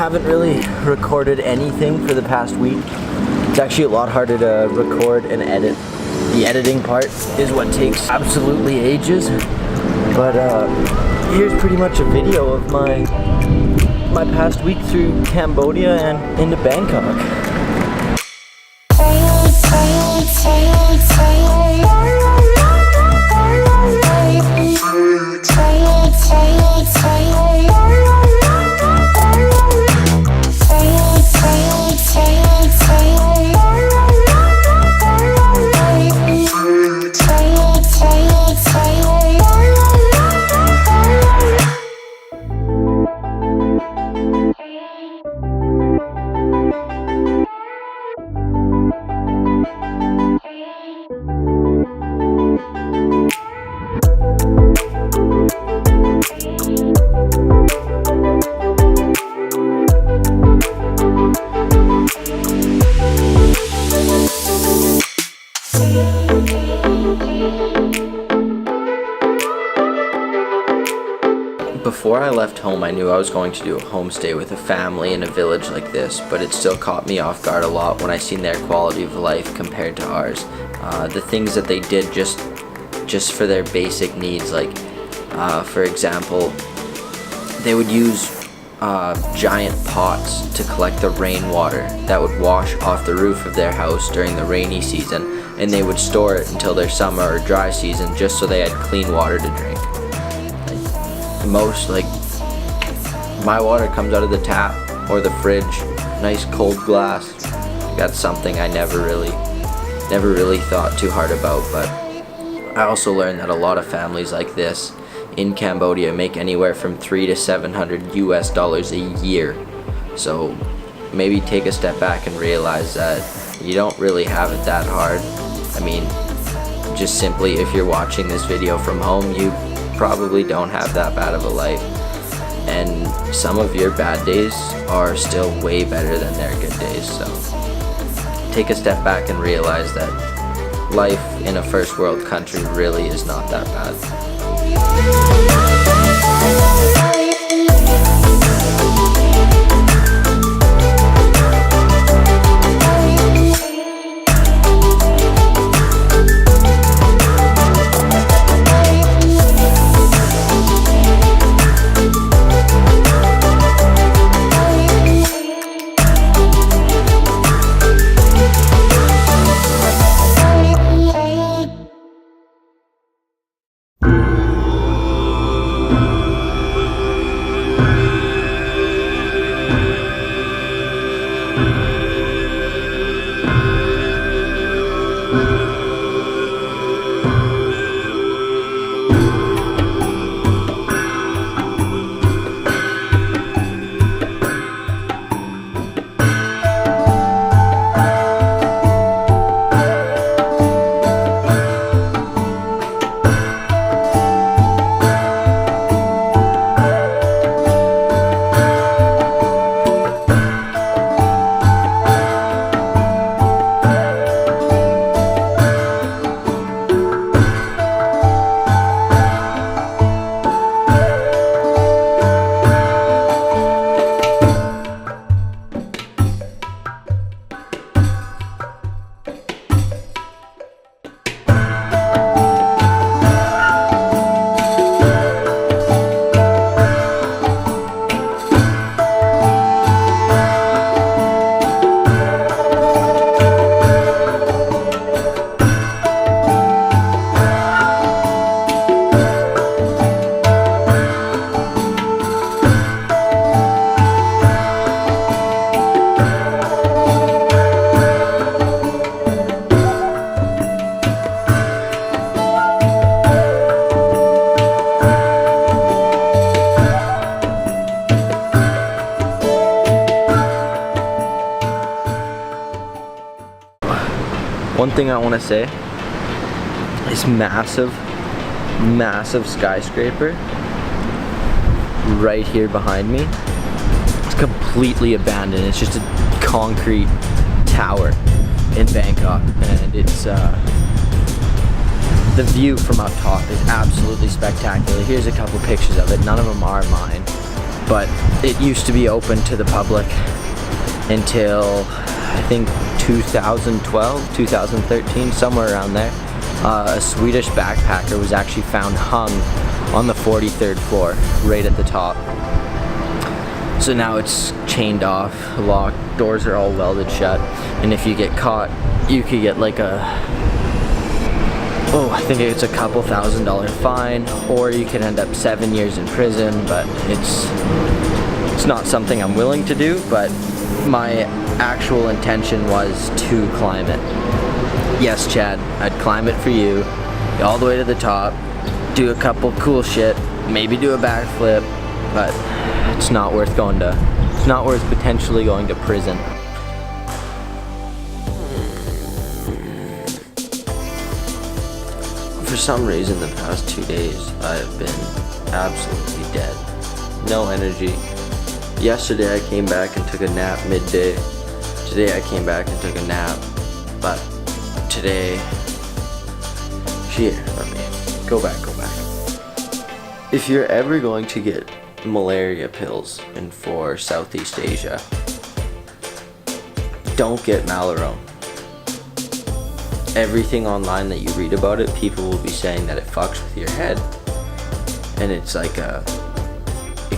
haven't really recorded anything for the past week. It's actually a lot harder to record and edit. The editing part is what takes absolutely ages. But here's pretty much a video of my past week through Cambodia and into Bangkok. Before I left home, I knew I was going to do a homestay with a family in a village like this, but it still caught me off guard a lot when I seen their quality of life compared to ours. The things that they did just for their basic needs, like for example, they would use giant pots to collect the rainwater that would wash off the roof of their house during the rainy season, and they would store it until their summer or dry season just so they had clean water to drink. My water comes out of the tap or the fridge, nice cold glass. That's something I never really thought too hard about. But I also learned that a lot of families like this in Cambodia make anywhere from $300 to $700 a year. So maybe take a step back and realize that you don't really have it that hard. I mean, just simply if you're watching this video from home, you probably don't have that bad of a life, and some of your bad days are still way better than their good days. So take a step back and realize that life in a first world country really is not that bad. One thing I want to say, this massive skyscraper right here behind me, it's completely abandoned. It's just a concrete tower in Bangkok, and it's the view from up top is absolutely spectacular. Here's a couple pictures of it. None of them are mine, but it used to be open to the public until I think 2012, 2013, somewhere around there. A Swedish backpacker was actually found hung on the 43rd floor, right at the top. So now it's chained off, locked, doors are all welded shut, and if you get caught, you could get like I think it's a couple $1,000 fine, or you could end up 7 years in prison, but it's not something I'm willing to do, but my actual intention was to climb it. Yes, Chad, I'd climb it for you, get all the way to the top, do a couple cool shit, maybe do a backflip, but it's not worth potentially going to prison. For some reason, the past 2 days, I have been absolutely dead. No energy. Yesterday, I came back and took a nap midday. Today, I came back and took a nap. But today, here, let me go back. If you're ever going to get malaria pills for Southeast Asia, don't get Malarone. Everything online that you read about it, people will be saying that it fucks with your head, and it's like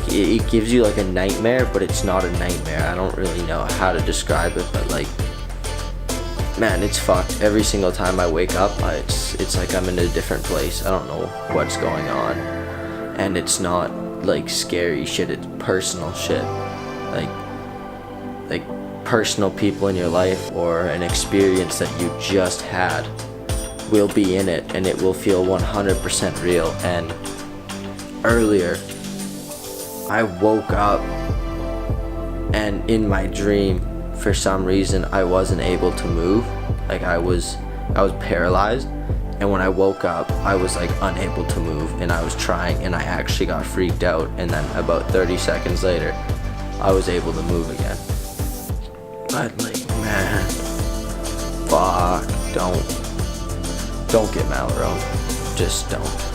it gives you like a nightmare, but it's not a nightmare. I don't really know how to describe it, but like, man, it's fucked. Every single time I wake up, it's like I'm in a different place. I don't know what's going on, and it's not like scary shit, it's personal shit, like personal people in your life or an experience that you just had will be in it, and it will feel 100% real. And earlier I woke up, and in my dream, for some reason, I wasn't able to move. Like I was paralyzed, and when I woke up, I was like unable to move, and I was trying, and I actually got freaked out, and then about 30 seconds later, I was able to move again. But like, man, fuck, don't get Malarone. Just don't.